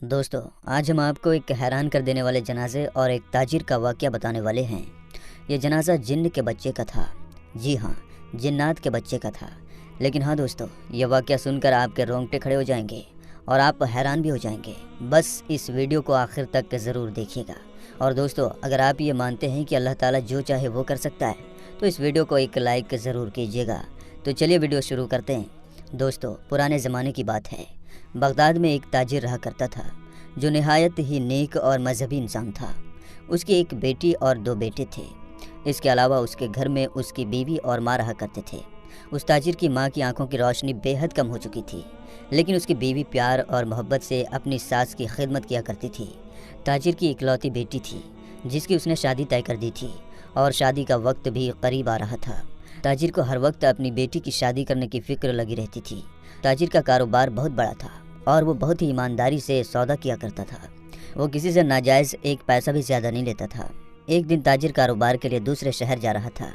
دوستو آج ہم آپ کو ایک حیران کر دینے والے جنازے اور ایک تاجر کا واقعہ بتانے والے ہیں۔ یہ جنازہ جن کے بچے کا تھا، جی ہاں، جنات کے بچے کا تھا۔ لیکن ہاں دوستو، یہ واقعہ سن کر آپ کے رونگٹے کھڑے ہو جائیں گے اور آپ حیران بھی ہو جائیں گے۔ بس اس ویڈیو کو آخر تک ضرور دیکھیے گا۔ اور دوستو، اگر آپ یہ مانتے ہیں کہ اللہ تعالیٰ جو چاہے وہ کر سکتا ہے تو اس ویڈیو کو ایک لائک ضرور کیجیے گا۔ تو چلیے ویڈیو شروع کرتے ہیں۔ دوستو، پرانے زمانے کی بات ہے۔ بغداد میں ایک تاجر رہا کرتا تھا جو نہایت ہی نیک اور مذہبی انسان تھا۔ اس کی ایک بیٹی اور 2 بیٹے تھے۔ اس کے علاوہ اس کے گھر میں اس کی بیوی اور ماں رہا کرتے تھے۔ اس تاجر کی ماں کی آنکھوں کی روشنی بے حد کم ہو چکی تھی، لیکن اس کی بیوی پیار اور محبت سے اپنی ساس کی خدمت کیا کرتی تھی۔ تاجر کی اکلوتی بیٹی تھی جس کی اس نے شادی طے کر دی تھی اور شادی کا وقت بھی قریب آ رہا تھا۔ تاجر کو ہر وقت اپنی بیٹی کی شادی کرنے کی فکر لگی رہتی تھی۔ تاجر کا کاروبار بہت بڑا تھا اور وہ بہت ہی ایمانداری سے سودا کیا کرتا تھا۔ وہ کسی سے ناجائز ایک پیسہ بھی زیادہ نہیں لیتا تھا۔ ایک دن تاجر کاروبار کے لیے دوسرے شہر جا رہا تھا۔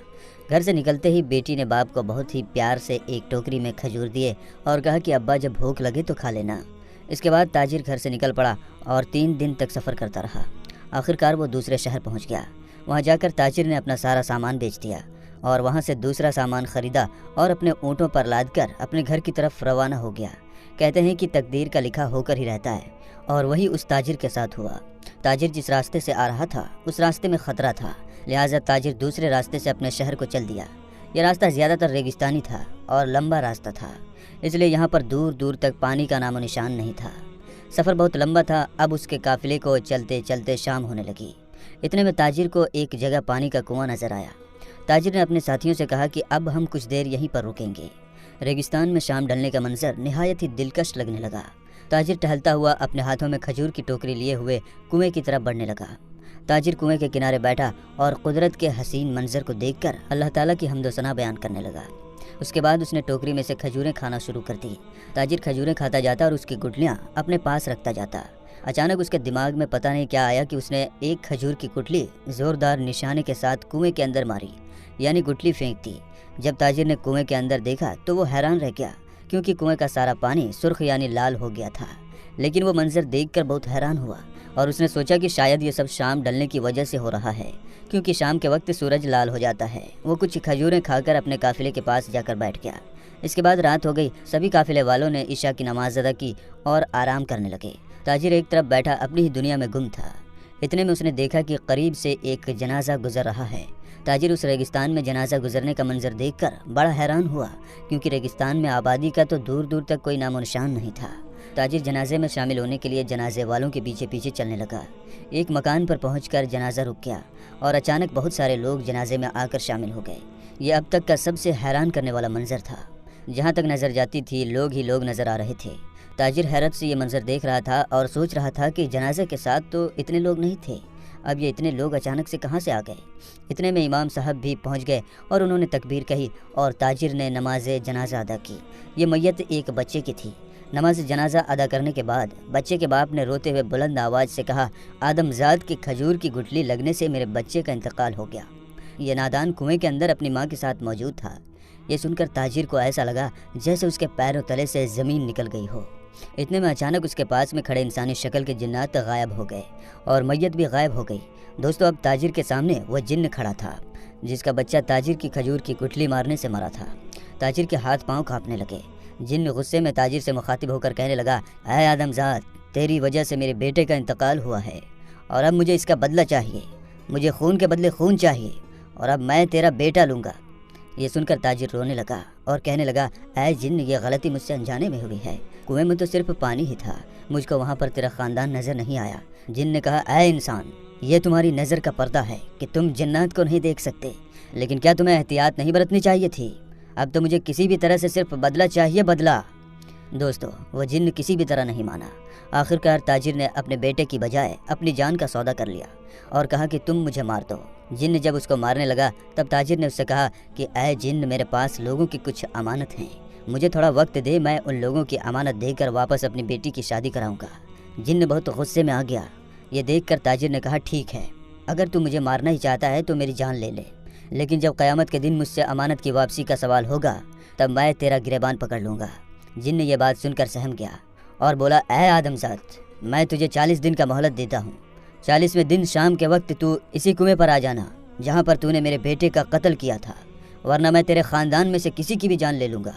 گھر سے نکلتے ہی بیٹی نے باپ کو بہت ہی پیار سے ایک ٹوکری میں کھجور دیے اور کہا کہ ابا جب بھوک لگے تو کھا لینا۔ اس کے بعد تاجر گھر سے نکل پڑا اور 3 دن تک سفر کرتا رہا۔ آخرکار وہ دوسرے شہر پہنچ گیا۔ وہاں جا کر تاجر نے اپنا سارا سامان بیچ دیا اور وہاں سے دوسرا سامان خریدا اور اپنے اونٹوں پر لاد کر اپنے گھر کی طرف روانہ ہو گیا۔ کہتے ہیں کہ تقدیر کا لکھا ہو کر ہی رہتا ہے، اور وہی اس تاجر کے ساتھ ہوا۔ تاجر جس راستے سے آ رہا تھا اس راستے میں خطرہ تھا، لہٰذا تاجر دوسرے راستے سے اپنے شہر کو چل دیا۔ یہ راستہ زیادہ تر ریگستانی تھا اور لمبا راستہ تھا، اس لیے یہاں پر دور دور تک پانی کا نام و نشان نہیں تھا۔ سفر بہت لمبا تھا۔ اب اس کے قافلے کو چلتے چلتے شام ہونے لگی۔ اتنے میں تاجر کو ایک جگہ پانی کا کنواں نظر آیا۔ تاجر نے اپنے ساتھیوں سے کہا کہ اب ہم کچھ دیر یہیں پر رکیں گے۔ ریگستان میں شام ڈھلنے کا منظر نہایت ہی دلکش لگنے لگا۔ تاجر ٹہلتا ہوا اپنے ہاتھوں میں کھجور کی ٹوکری لیے ہوئے کنویں کی طرف بڑھنے لگا۔ تاجر کنویں کے کنارے بیٹھا اور قدرت کے حسین منظر کو دیکھ کر اللہ تعالیٰ کی حمد و ثنا بیان کرنے لگا۔ اس کے بعد اس نے ٹوکری میں سے کھجوریں کھانا شروع کر دی۔ تاجر کھجوریں کھاتا جاتا اور اس کی گٹلیاں اپنے پاس رکھتا جاتا۔ اچانک اس کے دماغ میں پتہ نہیں کیا آیا کہ اس نے ایک کھجور کی گٹلی زوردار نشانے کے ساتھ کنویں کے اندر ماری، یعنی گٹلی پھینک دی۔ جب تاجر نے کنویں کے اندر دیکھا تو وہ حیران رہ گیا، کیونکہ کنویں کا سارا پانی سرخ یعنی لال ہو گیا تھا۔ لیکن وہ منظر دیکھ کر بہت حیران ہوا اور اس نے سوچا کہ شاید یہ سب شام ڈلنے کی وجہ سے ہو رہا ہے، کیونکہ شام کے وقت سورج لال ہو جاتا ہے۔ وہ کچھ کھجوریں کھا کر اپنے قافلے کے پاس جا کر بیٹھ گیا۔ اس کے بعد رات ہو گئی۔ سبھی قافلے والوں نے عشاء کی نماز ادا کی اور آرام کرنے لگے۔ تاجر ایک طرف بیٹھا اپنی ہی دنیا میں گم تھا۔ اتنے میں اس نے دیکھا کہ قریب سے ایک جنازہ گزر رہا ہے۔ تاجر اس ریگستان میں جنازہ گزرنے کا منظر دیکھ کر بڑا حیران ہوا، کیونکہ ریگستان میں آبادی کا تو دور دور تک کوئی نام و نشان نہیں تھا۔ تاجر جنازے میں شامل ہونے کے لیے جنازے والوں کے پیچھے پیچھے چلنے لگا۔ ایک مکان پر پہنچ کر جنازہ رک گیا اور اچانک بہت سارے لوگ جنازے میں آ کر شامل ہو گئے۔ یہ اب تک کا سب سے حیران کرنے والا منظر تھا۔ جہاں تک نظر جاتی تھی لوگ ہی لوگ نظر آ رہے تھے۔ تاجر حیرت سے یہ منظر دیکھ رہا تھا اور سوچ رہا تھا کہ جنازے کے ساتھ تو اتنے لوگ نہیں تھے، اب یہ اتنے لوگ اچانک سے کہاں سے آ گئے۔ اتنے میں امام صاحب بھی پہنچ گئے اور انہوں نے تکبیر کہی اور تاجر نے نماز جنازہ ادا کی۔ یہ میت ایک بچے کی تھی۔ نماز جنازہ ادا کرنے کے بعد بچے کے باپ نے روتے ہوئے بلند آواز سے کہا، آدم زاد کی کھجور کی گٹلی لگنے سے میرے بچے کا انتقال ہو گیا۔ یہ نادان کنویں کے اندر اپنی ماں کے ساتھ موجود تھا۔ یہ سن کر تاجر کو ایسا لگا جیسے اس کے پیروں تلے سے زمین نکل گئی ہو۔ اتنے میں اچانک اس کے پاس میں کھڑے انسانی شکل کے جنات غائب ہو گئے اور میت بھی غائب ہو گئی۔ دوستو، اب تاجر کے سامنے وہ جن کھڑا تھا جس کا بچہ تاجر کی کھجور کی گٹلی مارنے سے مرا تھا۔ تاجر کے ہاتھ پاؤں کانپنے لگے۔ جن غصے میں تاجر سے مخاطب ہو کر کہنے لگا، اے آدم زاد، تیری وجہ سے میرے بیٹے کا انتقال ہوا ہے اور اب مجھے اس کا بدلہ چاہیے۔ مجھے خون کے بدلے خون چاہیے اور اب میں تیرا بیٹا لوں گا۔ یہ سن کر تاجر رونے لگا اور کہنے لگا، اے جن، یہ غلطی مجھ سے انجانے میں ہوئی ہے۔ کنویں میں تو صرف پانی ہی تھا، مجھ کو وہاں پر تیرا خاندان نظر نہیں آیا۔ جن نے کہا، اے انسان، یہ تمہاری نظر کا پردہ ہے کہ تم جنات کو نہیں دیکھ سکتے، لیکن کیا تمہیں احتیاط نہیں برتنی چاہیے تھی؟ اب تو مجھے کسی بھی طرح سے صرف بدلہ چاہیے، بدلہ۔ دوستو، وہ جن کسی بھی طرح نہیں مانا۔ آخرکار تاجر نے اپنے بیٹے کی بجائے اپنی جان کا سودا کر لیا اور کہا کہ تم مجھے مار دو۔ جن جب اس کو مارنے لگا تب تاجر نے اس سے کہا کہ اے جن، میرے پاس لوگوں کی کچھ امانت ہیں، مجھے تھوڑا وقت دے، میں ان لوگوں کی امانت دے کر واپس اپنی بیٹی کی شادی کراؤں گا۔ جن بہت غصے میں آ گیا۔ یہ دیکھ کر تاجر نے کہا، ٹھیک ہے، اگر تو مجھے مارنا ہی چاہتا ہے تو میری جان لے لے، لیکن جب قیامت کے دن مجھ سے امانت کی واپسی کا سوال ہوگا تب میں تیرا گریبان پکڑ لوں گا۔ جن یہ بات سن کر سہم گیا اور بولا، اے آدم زاد، میں تجھے 40 دن کا مہلت دیتا ہوں۔ 40ویں دن شام کے وقت تو اسی کنویں پر آ جانا جہاں پر تو نے میرے بیٹے کا قتل کیا تھا، ورنہ میں تیرے خاندان میں سے کسی کی بھی جان لے لوں گا۔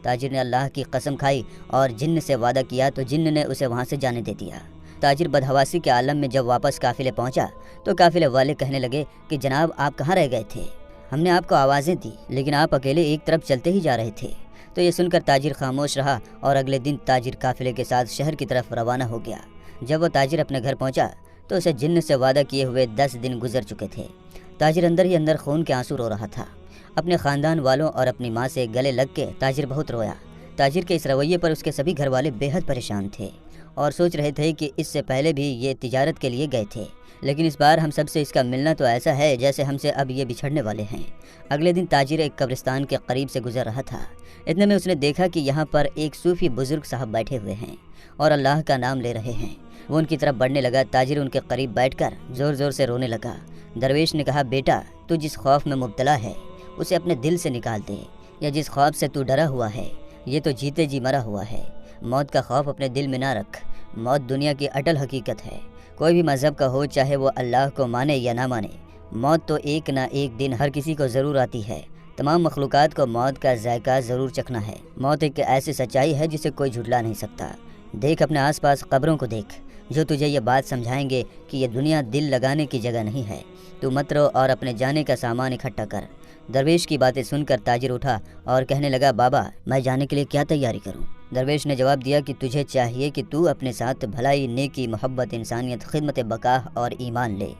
تاجر نے اللہ کی قسم کھائی اور جن سے وعدہ کیا تو جن نے اسے وہاں سے جانے دے دیا۔ تاجر بدحواسی کے عالم میں جب واپس قافلے پہنچا تو قافلے والے کہنے لگے کہ جناب آپ کہاں رہ گئے تھے؟ ہم نے آپ کو آوازیں دی لیکن آپ اکیلے ایک طرف چلتے ہی جا رہے تھے۔ تو یہ سن کر تاجر خاموش رہا اور اگلے دن تاجر قافلے کے ساتھ شہر کی طرف روانہ ہو گیا۔ جب وہ تاجر اپنے گھر پہنچا تو اسے جن سے وعدہ کیے ہوئے 10 دن گزر چکے تھے۔ تاجر اندر ہی اندر خون کے آنسو رو رہا تھا۔ اپنے خاندان والوں اور اپنی ماں سے گلے لگ کے تاجر بہت رویا۔ تاجر کے اس رویے پر اس کے سبھی گھر والے بے حد پریشان تھے اور سوچ رہے تھے کہ اس سے پہلے بھی یہ تجارت کے لیے گئے تھے، لیکن اس بار ہم سب سے اس کا ملنا تو ایسا ہے جیسے ہم سے اب یہ بچھڑنے والے ہیں۔ اگلے دن تاجر ایک قبرستان کے قریب سے گزر رہا تھا۔ اتنے میں اس نے دیکھا کہ یہاں پر ایک صوفی بزرگ صاحب بیٹھے ہوئے ہیں اور اللہ کا نام لے رہے ہیں۔ وہ ان کی طرف بڑھنے لگا۔ تاجر ان کے قریب بیٹھ کر زور زور سے رونے لگا۔ درویش نے کہا، بیٹا تو جس خوف میں مبتلا ہے اسے اپنے دل سے نکال دے، یا جس خوف سے تو ڈرا ہوا ہے یہ تو جیتے جی مرا ہوا ہے۔ موت کا خوف اپنے دل میں نہ رکھ۔ موت دنیا کی اٹل حقیقت ہے، کوئی بھی مذہب کا ہو چاہے وہ اللہ کو مانے یا نہ مانے، موت تو ایک نہ ایک دن ہر کسی کو ضرور آتی ہے۔ تمام مخلوقات کو موت کا ذائقہ ضرور چکھنا ہے۔ موت ایک ایسی سچائی ہے جسے کوئی جھٹلا نہیں سکتا۔ دیکھ اپنے آس پاس قبروں کو دیکھ جو تجھے یہ بات سمجھائیں گے کہ یہ دنیا دل لگانے کی جگہ نہیں ہے۔ تو مت رو اور اپنے جانے کا سامان اکٹھا کر۔ درویش کی باتیں سن کر تاجر اٹھا اور کہنے لگا، بابا میں جانے کے لیے کیا تیاری کروں؟ درویش نے جواب دیا کہ تجھے چاہیے کہ تو اپنے ساتھ بھلائی، نیکی، محبت، انسانیت، خدمت بقا اور ایمان لے۔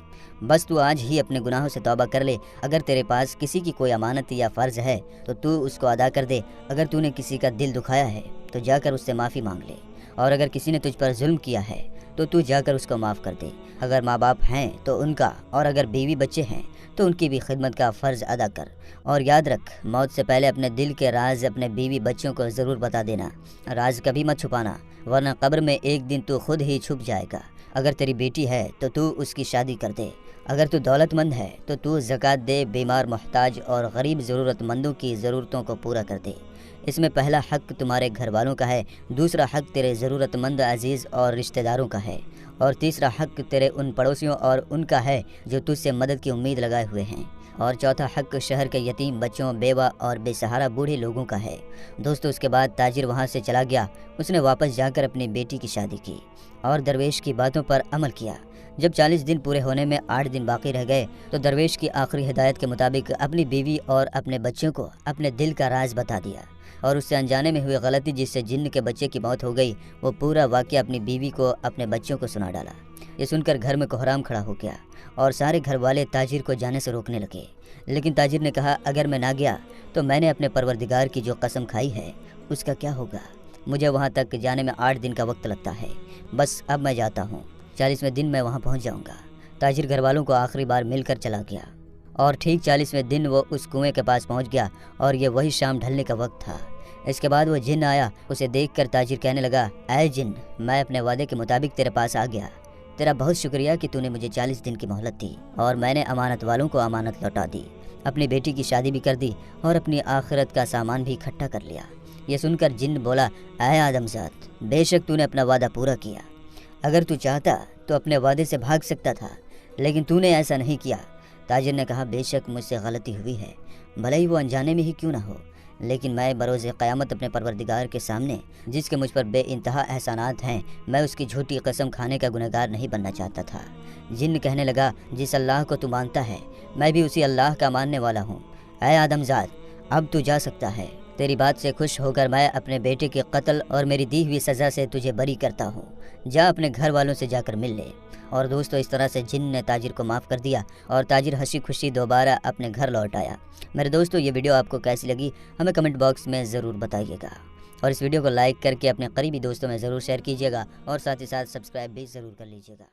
بس تو آج ہی اپنے گناہوں سے توبہ کر لے۔ اگر تیرے پاس کسی کی کوئی امانت یا فرض ہے تو اس کو ادا کر دے۔ اگر تو نے کسی کا دل دکھایا ہے تو جا کر اس سے معافی مانگ لے، اور اگر کسی نے تجھ پر ظلم کیا ہے تو جا کر اس کو معاف کر دے۔ اگر ماں باپ ہیں تو ان کا، اور اگر بیوی بچے ہیں تو ان کی بھی خدمت کا فرض ادا کر۔ اور یاد رکھ، موت سے پہلے اپنے دل کے راز اپنے بیوی بچوں کو ضرور بتا دینا۔ راز کبھی مت چھپانا، ورنہ قبر میں ایک دن تو خود ہی چھپ جائے گا۔ اگر تیری بیٹی ہے تو اس کی شادی کر دے۔ اگر تو دولت مند ہے تو زکوٰۃ دے، بیمار، محتاج اور غریب ضرورت مندوں کی ضرورتوں کو پورا کر دے۔ اس میں پہلا حق تمہارے گھر والوں کا ہے، دوسرا حق تیرے ضرورت مند عزیز اور رشتہ داروں کا ہے، اور تیسرا حق تیرے ان پڑوسیوں اور ان کا ہے جو تجھ سے مدد کی امید لگائے ہوئے ہیں، اور چوتھا حق شہر کے یتیم بچوں، بیوہ اور بے سہارا بوڑھے لوگوں کا ہے۔ دوستو، اس کے بعد تاجر وہاں سے چلا گیا۔ اس نے واپس جا کر اپنی بیٹی کی شادی کی اور درویش کی باتوں پر عمل کیا۔ جب 40 دن پورے ہونے میں 8 دن باقی رہ گئے تو درویش کی آخری ہدایت کے مطابق اپنی بیوی اور اپنے بچوں کو اپنے دل کا راز بتا دیا، اور اس سے انجانے میں ہوئی غلطی جس سے جن کے بچے کی موت ہو گئی، وہ پورا واقعہ اپنی بیوی کو، اپنے بچوں کو سنا ڈالا۔ یہ سن کر گھر میں کوہرام کھڑا ہو گیا اور سارے گھر والے تاجر کو جانے سے روکنے لگے، لیکن تاجر نے کہا، اگر میں نہ گیا تو میں نے اپنے پروردگار کی جو قسم کھائی ہے اس کا کیا ہوگا؟ مجھے وہاں تک جانے میں 8 دن کا وقت لگتا ہے، بس اب میں جاتا ہوں، 40ویں دن میں وہاں پہنچ جاؤں گا۔ تاجر گھر والوں کو آخری بار مل کر چلا گیا، اور ٹھیک 40ویں دن وہ اس کنویں کے پاس پہنچ گیا، اور یہ وہی شام ڈھلنے کا وقت تھا۔ اس کے بعد وہ جن آیا۔ اسے دیکھ کر تاجر کہنے لگا، اے جن، میں اپنے وعدے کے مطابق تیرے پاس آ گیا۔ تیرا بہت شکریہ کہ تو نے مجھے 40 دن کی مہلت دی، اور میں نے امانت والوں کو امانت لوٹا دی، اپنی بیٹی کی شادی بھی کر دی، اور اپنی آخرت کا سامان بھی اکٹھا کر لیا۔ یہ سن کر جن بولا، اے آدم ذات، بے شک تو نے اپنا وعدہ پورا کیا۔ اگر تو چاہتا تو اپنے وعدے سے بھاگ سکتا تھا، لیکن تو نے ایسا نہیں کیا۔ تاجر نے کہا، بے شک مجھ سے غلطی ہوئی ہے، بھلے ہی وہ انجانے میں ہی کیوں نہ ہو، لیکن میں بروز قیامت اپنے پروردگار کے سامنے، جس کے مجھ پر بے انتہا احسانات ہیں، میں اس کی جھوٹی قسم کھانے کا گنہگار نہیں بننا چاہتا تھا۔ جن کہنے لگا، جس اللہ کو تو مانتا ہے میں بھی اسی اللہ کا ماننے والا ہوں۔ اے آدم ذات، اب تو جا سکتا ہے۔ تیری بات سے خوش ہو کر میں اپنے بیٹے کے قتل اور میری دی ہوئی سزا سے تجھے بری کرتا ہوں۔ جا اپنے گھر والوں سے جا کر مل لے۔ اور دوستو، اس طرح سے جن نے تاجر کو معاف کر دیا اور تاجر ہنسی خوشی دوبارہ اپنے گھر لوٹ آیا۔ میرے دوستو، یہ ویڈیو آپ کو کیسی لگی ہمیں کمنٹ باکس میں ضرور بتائیے گا، اور اس ویڈیو کو لائک کر کے اپنے قریبی دوستوں میں ضرور شیئر کیجیے گا، اور ساتھ ہی ساتھ سبسکرائب بھی ضرور کر لیجیے گا۔